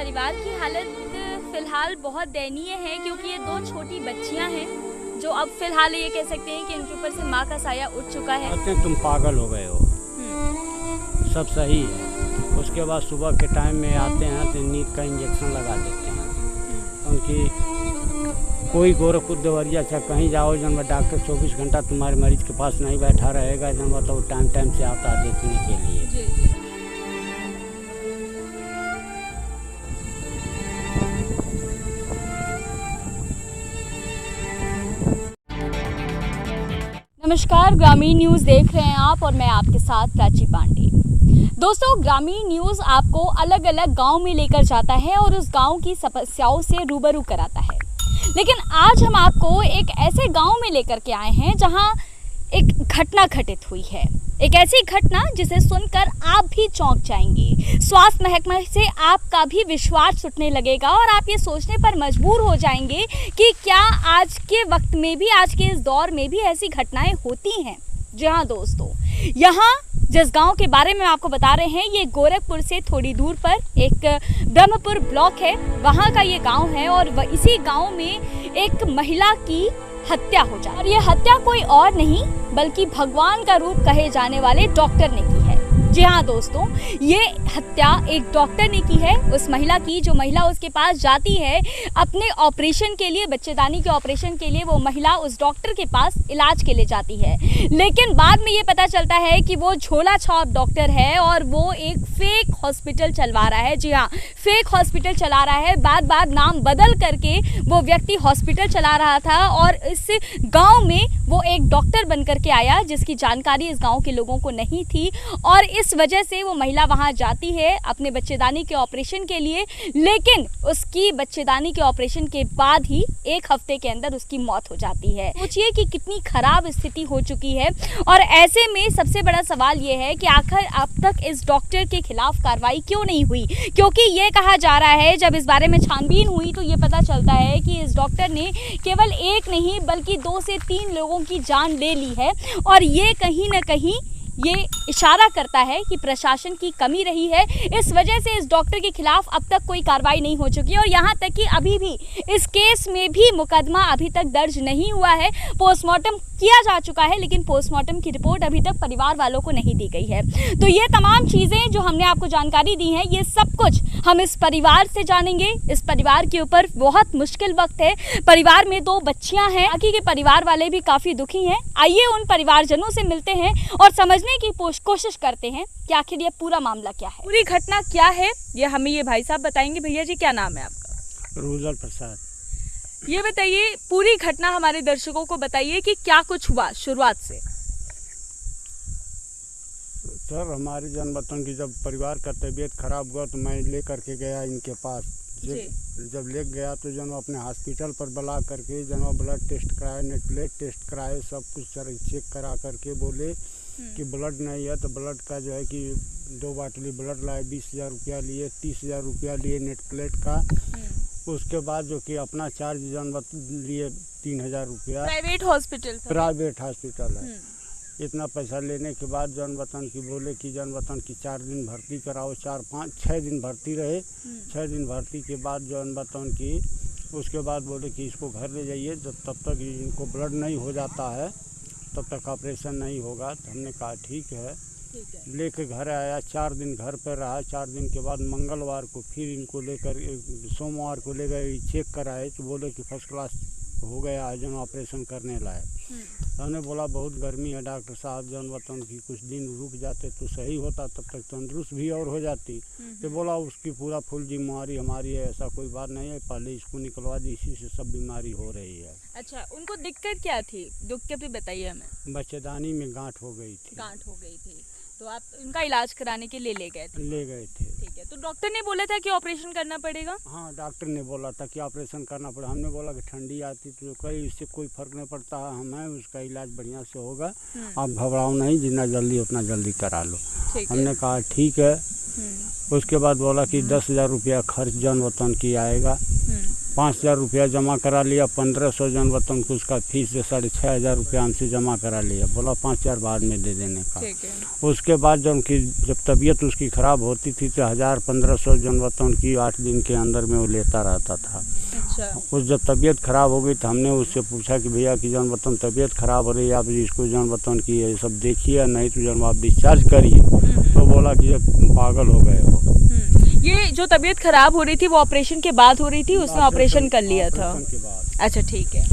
परिवार की हालत फिलहाल बहुत दयनीय है क्योंकि ये दो छोटी बच्चियां हैं जो अब फिलहाल ये कह सकते हैं कि इनके ऊपर से माँ का साया उठ चुका है। तुम पागल हो गए हो, सब सही है। उसके बाद सुबह के टाइम में आते हैं तो नींद का इंजेक्शन लगा देते हैं। उनकी कोई गोरखपुर देवरिया चाहे कहीं जाओ जन डॉक्टर 24 घंटा तुम्हारे मरीज के पास नहीं बैठा रहेगा, जन तो टाइम टाइम से आता है देखने के लिए। नमस्कार, ग्रामीण न्यूज़ देख रहे हैं आप और मैं आपके साथ प्राची पांडे। दोस्तों, ग्रामीण न्यूज़ आपको अलग अलग गांव में लेकर जाता है और उस गांव की समस्याओं से रूबरू कराता है। लेकिन आज हम आपको एक ऐसे गांव में लेकर के आए हैं जहां एक घटना घटित हुई है। एक ऐसी घटना जिसे सुनकर आप भी चौंक जाएंगे। स्वास्थ्य महकमा से आपका भी विश्वास उठने लगेगा और आप ये सोचने पर मजबूर हो जाएंगे कि क्या आज के वक्त में भी, आज के इस दौर में भी ऐसी घटनाएं होती हैं। जी हाँ दोस्तों, यहाँ जिस गांव के बारे में आपको बता रहे हैं, ये गोरखपुर से थोड़ी दूर पर एक ब्रह्मपुर ब्लॉक है, वहाँ का ये गांव है और इसी गांव में एक महिला की हत्या हो जाए और ये हत्या कोई और नहीं बल्कि भगवान का रूप कहे जाने वाले डॉक्टर ने की है। जी हाँ दोस्तों, ये हत्या एक डॉक्टर ने की है, उस महिला की। जो महिला उसके पास जाती है अपने ऑपरेशन के लिए, बच्चेदानी के ऑपरेशन के लिए, वो महिला उस डॉक्टर के पास इलाज के लिए जाती है। लेकिन बाद में ये पता चलता है कि वो झोला छाप डॉक्टर है और वो एक फेक हॉस्पिटल चलवा रहा है। जी हाँ, फेक हॉस्पिटल चला रहा है। बार बार नाम बदल करके वो व्यक्ति हॉस्पिटल चला रहा था और इस गाँव में वो एक डॉक्टर बन करके आया जिसकी जानकारी इस गाँव के लोगों को नहीं थी और इस वजह से वो महिला वहां जाती है अपने बच्चेदानी के ऑपरेशन के लिए। लेकिन उसकी बच्चेदानी के ऑपरेशन के बाद ही 1 हफ्ते के अंदर उसकी मौत हो जाती है। सोचिए कि कितनी खराब स्थिति हो चुकी है और ऐसे में सबसे बड़ा सवाल ये है कि आखिर अब तक इस डॉक्टर के खिलाफ कार्रवाई क्यों नहीं हुई, क्योंकि ये कहा जा रहा है, जब इस बारे में छानबीन हुई तो ये पता चलता है कि इस डॉक्टर ने केवल एक नहीं बल्कि 2 से 3 लोगों की जान ले ली है और ये कहीं ना कहीं ये इशारा करता है कि प्रशासन की कमी रही है। इस वजह से इस डॉक्टर के खिलाफ अब तक कोई कार्रवाई नहीं हो चुकी है और यहाँ तक कि अभी भी इस केस में भी मुकदमा अभी तक दर्ज नहीं हुआ है। पोस्टमार्टम किया जा चुका है लेकिन पोस्टमार्टम की रिपोर्ट अभी तक परिवार वालों को नहीं दी गई है। तो ये तमाम चीज़ें जो हमने आपको जानकारी दी हैं, ये सब कुछ हम इस परिवार से जानेंगे। इस परिवार के ऊपर बहुत मुश्किल वक्त है। परिवार में 2 बच्चियां हैं, बाकी के परिवार वाले भी काफ़ी दुखी हैं। आइए उन परिवारजनों से मिलते हैं और समझने की कोशिश करते हैं कि आखिर ये पूरा मामला क्या है, पूरी घटना क्या है। ये हमें ये भाई साहब बताएंगे। भैया जी, क्या नाम है आपका? रोजल प्रसाद। ये बताइए, पूरी घटना हमारे दर्शकों को बताइए कि क्या कुछ हुआ शुरुआत से। सर, हमारे जन्मतन की जब परिवार का तबीयत खराब हुआ तो मैं ले करके गया इनके पास। जब ले गया तो जन अपने हॉस्पिटल पर बुला करके जन ब्लड टेस्ट कराए, नेटप्लेट टेस्ट कराए, सब कुछ चेक करा करके बोले कि ब्लड नहीं है। तो ब्लड का जो है कि 2 बाटली ब्लड लाए, 20,000 रुपया लिए, 30,000 रुपया लिए नेटप्लेट का। उसके बाद जो कि अपना चार्ज जन लिए 3,000 रुपया। प्राइवेट हॉस्पिटल है। इतना पैसा लेने के बाद जन वतन की बोले कि जन वतन की 4 दिन भर्ती कराओ। 4-5-6 दिन भर्ती रहे। 6 दिन भर्ती के बाद जन वतन की उसके बाद बोले कि इसको घर ले जाइए, तब तक इनको ब्लड नहीं हो जाता है तब तक ऑपरेशन नहीं होगा। तो हमने कहा ठीक है। लेके घर आया, 4 दिन घर पर रहा। 4 दिन के बाद मंगलवार को फिर इनको लेकर, सोमवार को ले गए, चेक कराए तो बोले कि फर्स्ट क्लास हो गया है, जन ऑपरेशन करने लायक। हमने बोला बहुत गर्मी है डॉक्टर साहब, जन वतन की कुछ दिन रुक जाते तो सही होता, तब तक तंदुरुस्त भी और हो जाती। तो बोला उसकी पूरा फुल जिम्मेवारी हमारी है, ऐसा कोई बात नहीं है, पहले इसको निकलवा दी, इसी से सब बीमारी हो रही है। अच्छा, उनको दिक्कत क्या थी? दिक्कत बताइए हमें। बच्चेदानी में गांठ हो गई थी। तो आप उनका इलाज कराने के लिए ले गए थे? ठीक है। तो डॉक्टर ने बोला था कि ऑपरेशन करना पड़ेगा? हाँ, डॉक्टर ने बोला था कि ऑपरेशन करना पड़ेगा। हमने बोला कि ठंडी आती तो कहीं इससे कोई फर्क नहीं पड़ता है, हमें उसका इलाज बढ़िया से होगा, आप घबराओ नहीं, जितना जल्दी उतना जल्दी करा लो। हमने कहा ठीक है। उसके बाद बोला कि 10,000 रुपया खर्च जन वतन की आएगा। 5,000 रुपया जमा करा लिया, 1,500 जन वतन को उसका फीस 6,500 रुपया हमसे जमा करा लिया, बोला 5,000 बाद में दे देने का। उसके बाद जब तबीयत उसकी ख़राब होती थी तो 1,000-1,500 जन वतन की 8 दिन के अंदर में वो लेता रहता था। अच्छा। उस जब तबीयत ख़राब हो गई तो हमने उससे पूछा कि भैया कि जन वतन तबीयत ख़राब हो रही है, आप इसको जन वतन की ये सब देखिए, नहीं तो जन आप डिस्चार्ज करिए। तो बोला कि जब पागल हो गए हो। ये जो तबीयत खराब हो रही थी वो ऑपरेशन के बाद हो रही थी, उसने ऑपरेशन कर लिया था। अच्छा, ठीक है।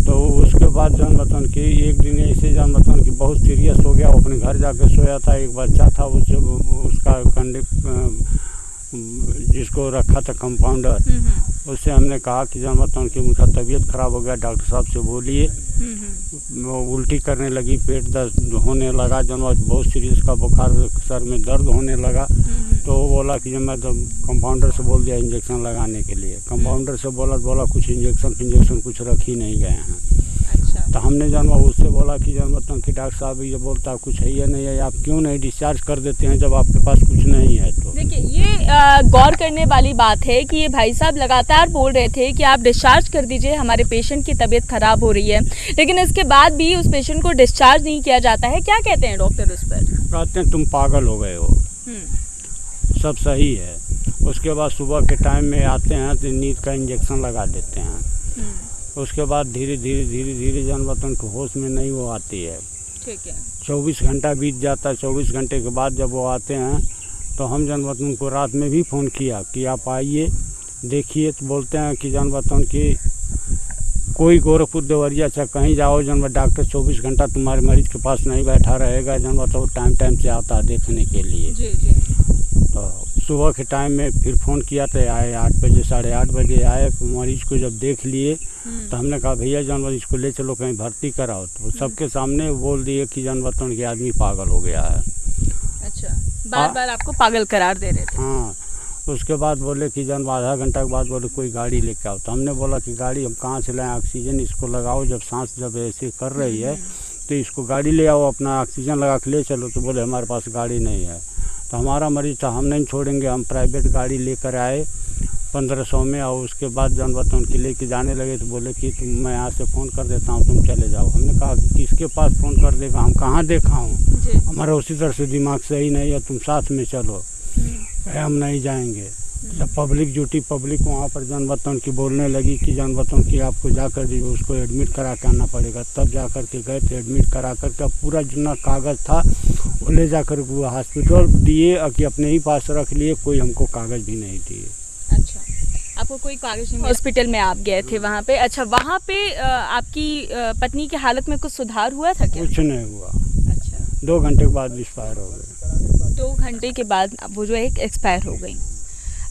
तो उसके बाद जन वतन की एक दिन ऐसे जन वतन की बहुत सीरियस हो गया, अपने घर जाके सोया था, एक बच्चा था उससे उसका जिसको रखा था कंपाउंडर, उससे हमने कहा कि जन वतन की उनका तबीयत ख़राब हो गया, डॉक्टर साहब से बोलिए। वो उल्टी करने लगी, पेट दर्द होने लगा, जन बहुत सीरियस का बुखार, सर में दर्द होने लगा। तो वो बोला कि जब मैं तो कंपाउंडर से बोल दिया इंजेक्शन लगाने के लिए, कंपाउंडर से बोला कुछ इंजेक्शन कुछ रख ही नहीं गए हैं। अच्छा। तो हमने जन उससे बोला कि जन वतन की डॉक्टर साहब ये बोलता कुछ है या नहीं है, आप क्यों नहीं डिस्चार्ज कर देते हैं जब आपके पास कुछ नहीं है। तो देखिए, ये गौर करने वाली बात है कि ये भाई साहब लगातार बोल रहे थे कि आप डिस्चार्ज कर दीजिए, हमारे पेशेंट की तबीयत खराब हो रही है, लेकिन इसके बाद भी उस पेशेंट को डिस्चार्ज नहीं किया जाता है। क्या कहते हैं डॉक्टर उस पर? कहते हैं तुम पागल हो गए हो, सब सही है। उसके बाद सुबह के टाइम में आते हैं तो नींद का इंजेक्शन लगा देते हैं। उसके बाद धीरे धीरे जन वतन को होश में नहीं वो आती है। ठीक है। 24 घंटा बीत जाता है। 24 घंटे के बाद जब वो आते हैं तो हम जन वतन को रात में भी फ़ोन किया कि आप आइए देखिए, तो बोलते हैं कि जन वतन की कोई गोरखपुर देवरिया चाहे कहीं जाओ जन डॉक्टर 24 घंटा तुम्हारे मरीज के पास नहीं बैठा रहेगा, जन वतन टाइम से आता है देखने के लिए। जी जी। तो सुबह के टाइम में फिर फ़ोन किया तो आए 8 बजे 8:30 बजे आए। मरीज़ को जब देख लिए तो हमने कहा भैया जन मरीज़ को ले चलो कहीं भर्ती कराओ। तो सबके सामने बोल दिए कि जन वतन के आदमी पागल हो गया है। अच्छा, बार बार आपको पागल करार दे रहे थे? हाँ। उसके बाद बोले कि जन आधा घंटा के बाद बोले कोई गाड़ी लेके आओ। तो हमने बोला कि गाड़ी हम कहाँ से लाएँ, ऑक्सीजन इसको लगाओ, जब सांस जब ऐसे कर रही है तो इसको गाड़ी ले आओ, अपना ऑक्सीजन लगा के ले चलो। तो बोले हमारे पास गाड़ी नहीं है। तो हमारा मरीज़ था, हम नहीं छोड़ेंगे, हम प्राइवेट गाड़ी लेकर आए 1500 में। और उसके बाद जन वतन के लेके जाने लगे तो बोले कि मैं यहाँ से फ़ोन कर देता हूँ, तुम चले जाओ। हमने कहा कि किसके पास फ़ोन कर देगा, हम कहाँ देखा हूँ, हमारा उसी तरह से दिमाग सही नहीं है, तुम साथ में चलो। हम नहीं जाएंगे। जब पब्लिक जुटी, पब्लिक वहाँ पर जन वतन की बोलने लगी कि जन वतन की आपको जाकर उसको एडमिट करा के आना पड़ेगा। तब जा कर के गए थे, एडमिट करा कर के पूरा जितना कागज़ था वो ले जाकर वो हॉस्पिटल दिए कि अपने ही पास रख लिए, कोई हमको कागज़ भी नहीं दिए। अच्छा, आपको कोई कागज़ नहीं? हॉस्पिटल में आप गए थे वहाँ पे? अच्छा, वहाँ पे आपकी पत्नी की हालत में कुछ सुधार हुआ था क्या? कुछ नहीं हुआ। अच्छा, 2 घंटे के बाद एक्सपायर हो गए। 2 घंटे के बाद वो जो है एक्सपायर हो गई।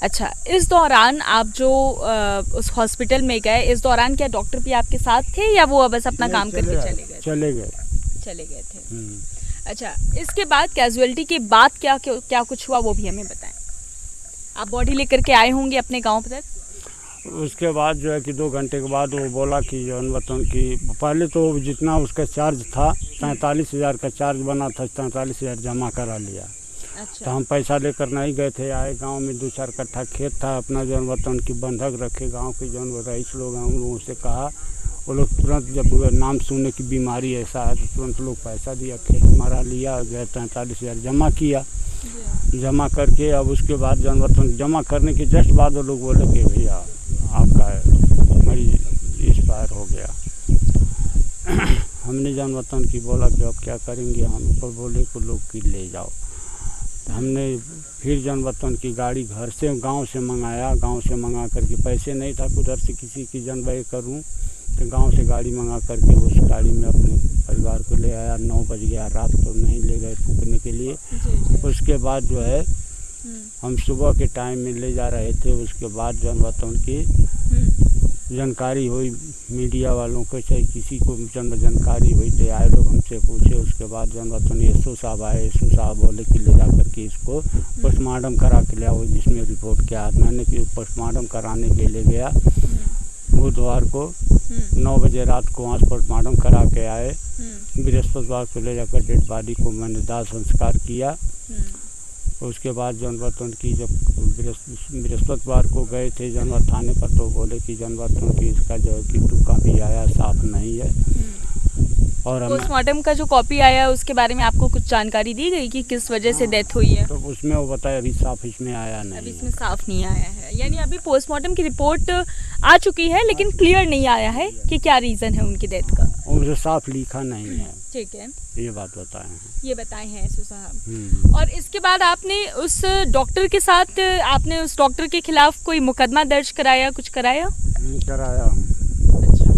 अच्छा, इस दौरान आप जो उस हॉस्पिटल में गए, इस दौरान क्या डॉक्टर भी आपके साथ थे या वो बस अपना काम करके चले गए थे? अच्छा, इसके बाद कैजुअलिटी के बाद क्या कुछ हुआ वो भी हमें बताएं। आप बॉडी लेकर के आए होंगे अपने गांव तक? उसके बाद जो है कि 2 घंटे के बाद वो बोला कि जन वतन की पहले तो जितना उसका चार्ज था 43,000 का चार्ज बना था, 43,000 जमा करा लिया। अच्छा। तो हम पैसा लेकर नहीं गए थे, आए गांव में 2-4 कट्ठा खेत था अपना, जन वतन की बंधक रखे। गांव के जन रईस लोग हैं, उन लोगों से कहा, वो लोग तुरंत जब नाम सुनने की बीमारी ऐसा है तो तुरंत लोग पैसा दिया, खेत हमारा लिया गया, 43,000 जमा किया। जमा करके अब उसके बाद जन वतन जमा करने के जस्ट बाद वो लोग बोले कि भैया आपका मरीज एक्सपायर हो गया। हमने जन वतन की बोला कि अब क्या करेंगे, हम ऊपर बोले को लोग की ले जाओ। हमने फिर जन वतन की गाड़ी घर से गांव से मंगाया। गांव से मंगा करके, पैसे नहीं था उधर से किसी की जनवाई करूं, तो गांव से गाड़ी मंगा करके उस गाड़ी में अपने परिवार को ले आया। 9 बज गया रात, तो नहीं ले गए फूकने के लिए। उसके बाद जो है हम सुबह के टाइम में ले जा रहे थे। उसके बाद जन वतन की जानकारी हुई, मीडिया वालों को चाहे किसी को जानकारी हुई तो आए लोग हमसे पूछे। उसके बाद जन वतन एसओ साहब आए। एसओ साहब बोले कि ले जा करके इसको पोस्टमार्टम करा के ले आओ, जिसमें रिपोर्ट क्या है। मैंने कि पोस्टमार्टम कराने के लिए गया। बुधवार को 9 बजे रात को वहाँ पोस्टमार्टम करा के आए। बृहस्पतिवार को ले जाकर डेड बॉडी को मैंने दाह संस्कार किया। उसके बाद जौन बतौन की जब बृहस्पतिवार को गए थे जानवर थाने पर, तो बोले कि जानवर की इसका जो है कि टुक्का भी आया, साफ नहीं है। और पोस्टमार्टम का जो कॉपी आया उसके बारे में आपको कुछ जानकारी दी गई कि किस वजह से डेथ हुई है? तो उसमें वो बताया अभी साफ इसमें आया नहीं, अभी इसमें साफ नहीं आया है, यानी अभी पोस्टमार्टम की रिपोर्ट आ चुकी है लेकिन क्लियर नहीं आया है कि क्या रीज़न है उनकी डेथ का। उनसे साफ लिखा नहीं है। ठीक है, ये बात बताए हैं, ये बताए हैं एसओ साहब। और इसके बाद आपने उस डॉक्टर के साथ, आपने उस डॉक्टर के खिलाफ कोई मुकदमा दर्ज कराया, कुछ कराया? कराया। अच्छा,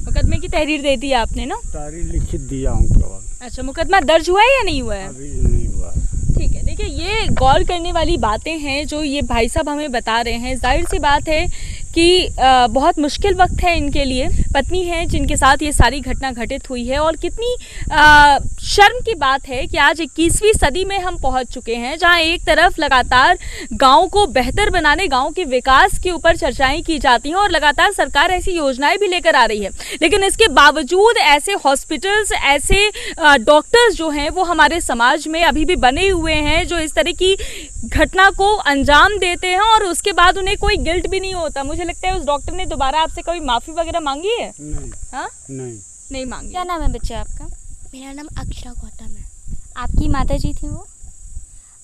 मुकदमे की तहरीर दे दी आपने ना? तहरीर लिखित दिया हूँ केवल। अच्छा, मुकदमा दर्ज हुआ है या नहीं हुआ है? अभी नहीं हुआ। ठीक है, देखिए ये गौर करने वाली बातें हैं जो ये भाई साहब हमें बता रहे हैं। जाहिर सी बात है कि बहुत मुश्किल वक्त है इनके लिए। पत्नी है जिनके साथ ये सारी घटना घटित हुई है, और कितनी शर्म की बात है कि आज 21वीं सदी में हम पहुंच चुके हैं जहां एक तरफ लगातार गांव को बेहतर बनाने, गांव के विकास के ऊपर चर्चाएं की जाती हैं और लगातार सरकार ऐसी योजनाएं भी लेकर आ रही है, लेकिन इसके बावजूद ऐसे हॉस्पिटल्स, ऐसे डॉक्टर्स जो हैं वो हमारे समाज में अभी भी बने हुए हैं जो इस तरह की घटना को अंजाम देते हैं और उसके बाद उन्हें कोई गिल्ट भी नहीं होता। मुझे लगता है उस डॉक्टर ने दोबारा आपसे कभी माफ़ी वगैरह मांगी है? नहीं। हाँ, नहीं मांगी। क्या नाम है बच्चे आपका? मेरा नाम अक्षरा गौतम है। आपकी माता जी थी वो?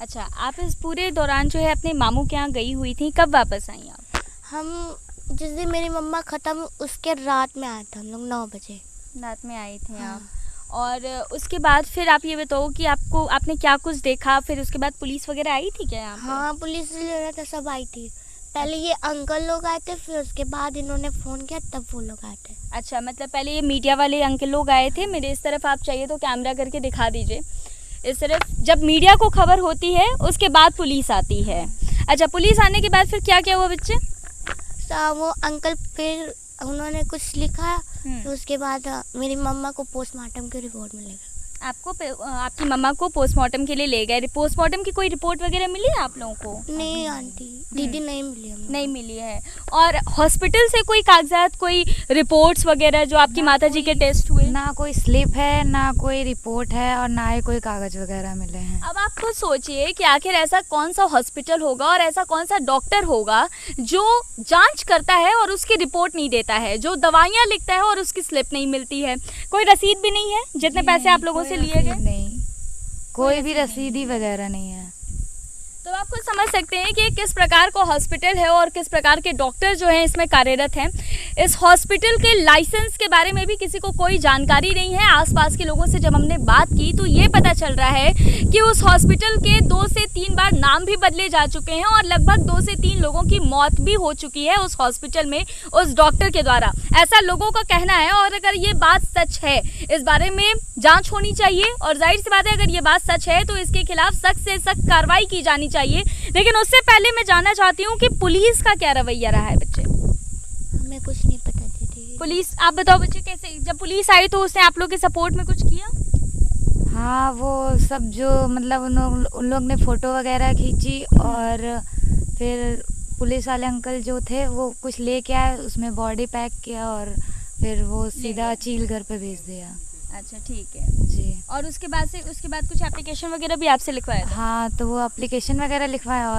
अच्छा, आप इस पूरे दौरान जो है अपने मामू के यहाँ गई हुई थी, कब वापस आई आप? हम जिस दिन मेरी मम्मा ख़त्म उसके रात में आए थे हम लोग 9 बजे रात में आए थे हाँ। आप। और उसके बाद फिर आप ये बताओ कि आपने क्या कुछ देखा, फिर उसके बाद पुलिस वगैरह आई थी क्या यहाँ पे? हाँ, पुलिस वगैरह सब आई थी। पहले ये अंकल लोग आए थे, फिर उसके बाद इन्होंने फ़ोन किया तब वो लोग आए थे। अच्छा, मतलब पहले ये मीडिया वाले अंकल लोग आए थे। मेरे इस तरफ आप चाहिए तो कैमरा करके दिखा दीजिए। इस तरफ जब मीडिया को खबर होती है उसके बाद पुलिस आती है। अच्छा, पुलिस आने के बाद फिर क्या क्या हुआ बच्चे? वो अंकल फिर उन्होंने कुछ लिखा, फिर उसके बाद मेरी मम्मा को पोस्टमार्टम की रिपोर्ट मिलेगा। आपकी मम्मा को पोस्टमार्टम के लिए ले गए। पोस्टमार्टम की कोई रिपोर्ट वगैरह मिली है आप लोगों को? नहीं आंटी, दीदी नहीं मिली हमें। नहीं मिली है। और हॉस्पिटल से कोई कागजात, कोई रिपोर्ट्स वगैरह जो आपकी माता जी के टेस्ट हुए? ना कोई स्लिप है, ना कोई रिपोर्ट है, और ना ही कोई कागज वगैरह मिले हैं। अब आप खुद सोचिए कि आखिर ऐसा कौन सा हॉस्पिटल होगा और ऐसा कौन सा डॉक्टर होगा जो जांच करता है और उसकी रिपोर्ट नहीं देता है, जो दवाइयाँ लिखता है और उसकी स्लिप नहीं मिलती है, कोई रसीद भी नहीं है जितने पैसे आप लोगों से लिए गए? नहीं, कोई भी रसीदी वगैरह नहीं है। तो आप खुद समझ सकते हैं कि किस प्रकार का हॉस्पिटल है और किस प्रकार के डॉक्टर जो हैं इसमें कार्यरत हैं। इस हॉस्पिटल के लाइसेंस के बारे में भी किसी को कोई जानकारी नहीं है। आसपास के लोगों से जब हमने बात की तो ये पता चल रहा है कि उस हॉस्पिटल के 2 से 3 बार नाम भी बदले जा चुके हैं और लगभग 2 से 3 लोगों की मौत भी हो चुकी है उस हॉस्पिटल में उस डॉक्टर के द्वारा, ऐसा लोगों का कहना है। और अगर ये बात सच है, इस बारे में जाँच होनी चाहिए और जाहिर सी बात है अगर ये बात सच है तो इसके खिलाफ सख्त से सख्त कार्रवाई की जानी चाहिए। लेकिन उससे पहले मैं जानना चाहती हूँ कि पुलिस का क्या रवैया रहा है बच्चे? हमें कुछ नहीं पता दीदी। पुलिस, आप बताओ बच्चे, कैसे जब पुलिस आई तो उसने आप लोग के सपोर्ट में कुछ किया? हाँ, वो सब जो मतलब उन लोग ने फ़ोटो वगैरह खींची, और फिर पुलिस वाले अंकल जो थे वो कुछ लेके आए, उसमें बॉडी पैक किया और फिर वो सीधा चील घर पे भेज दिया। अच्छा, ठीक है जी। और उसके बाद कुछ एप्लीकेशन वगैरह भी आपसे लिखवाया था? हाँ, तो वो एप्लीकेशन वगैरह लिखवाया,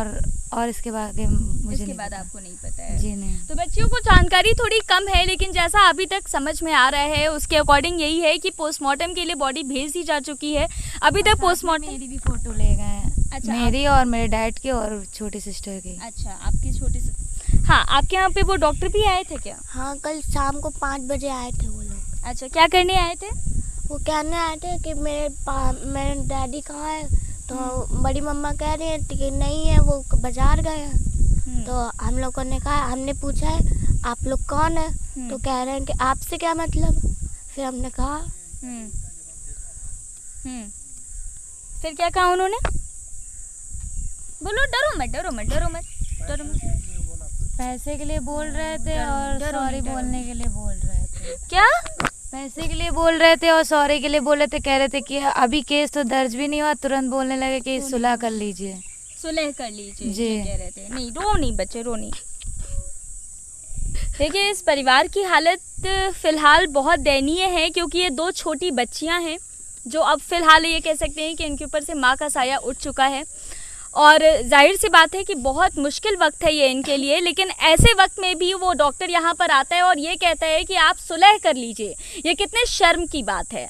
और इसके बाद मुझे इसके नहीं बाद पता। आपको नहीं पता है? जी नहीं। तो बच्चियों को जानकारी थोड़ी कम है, लेकिन जैसा अभी तक समझ में आ रहा है उसके अकॉर्डिंग यही है कि पोस्टमार्टम के लिए बॉडी भेज दी जा चुकी है। अभी तक पोस्टमार्टम, मेरी भी फ़ोटो ले गए हैं। अच्छा, मेरी और मेरे डैड की और छोटी सिस्टर की। अच्छा, आपकी छोटी सी, हाँ, आपके यहाँ पे वो डॉक्टर भी आए थे क्या? हाँ, कल शाम को 5 बजे आए थे वो लोग। अच्छा, क्या करने आए थे? वो कहने आए थे कि मेरे डैडी कहाँ है, तो बड़ी मम्मा कह रही है कि नहीं है, वो बाजार गए हैं। तो हम लोगों ने कहा, हमने पूछा है आप लोग कौन है, तो कह रहे हैं कि आपसे क्या मतलब। फिर हमने कहा फिर क्या कहा उन्होंने? बोलो, डरो मत, डरो मत, डरो मत, डरो मत। पैसे के लिए बोल रहे थे और सॉरी बोलने के लिए बोल रहे थे। क्या? पैसे के लिए बोल रहे थे और सॉरी के लिए बोल रहे थे। कह रहे थे कि अभी केस तो दर्ज भी नहीं हुआ, तुरंत बोलने लगे कि सुलह कर लीजिए, सुलह कर लीजिए जी। कह रहे थे। नहीं, रो नहीं बच्चे, रो नहीं। देखिए, इस परिवार की हालत फिलहाल बहुत दयनीय है क्योंकि ये 2 छोटी बच्चियां हैं जो अब फिलहाल ये कह सकते हैं कि इनके ऊपर से माँ का साया उठ चुका है। और जाहिर सी बात है कि बहुत मुश्किल वक्त है ये इनके लिए, लेकिन ऐसे वक्त में भी वो डॉक्टर यहाँ पर आता है और ये कहता है कि आप सुलह कर लीजिए। ये कितने शर्म की बात है।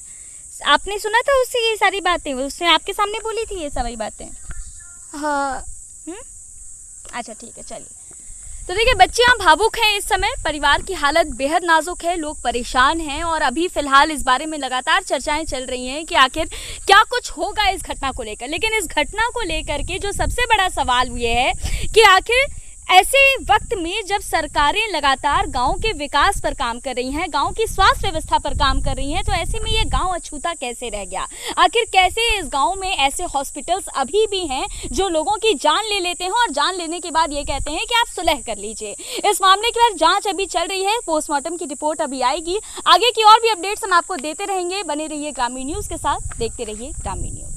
आपने सुना था उससे ये सारी बातें, उसने आपके सामने बोली थी ये सारी बातें? हाँ। अच्छा ठीक है, चलिए। तो देखिए, बच्चियां भावुक हैं इस समय, परिवार की हालत बेहद नाजुक है, लोग परेशान हैं और अभी फिलहाल इस बारे में लगातार चर्चाएं चल रही हैं कि आखिर क्या कुछ होगा इस घटना को लेकर। लेकिन इस घटना को लेकर के जो सबसे बड़ा सवाल ये है कि आखिर ऐसे वक्त में जब सरकारें लगातार गांव के विकास पर काम कर रही हैं, गांव की स्वास्थ्य व्यवस्था पर काम कर रही हैं, तो ऐसे में ये गांव अछूता कैसे रह गया? आखिर कैसे इस गांव में ऐसे हॉस्पिटल्स अभी भी हैं जो लोगों की जान ले लेते हैं और जान लेने के बाद ये कहते हैं कि आप सुलह कर लीजिए। इस मामले की जांच अभी चल रही है, पोस्टमार्टम की रिपोर्ट अभी आएगी। आगे की और भी अपडेट्स हम आपको देते रहेंगे। बने रहिए ग्रामीण न्यूज़ के साथ, देखते रहिए ग्रामीण न्यूज़।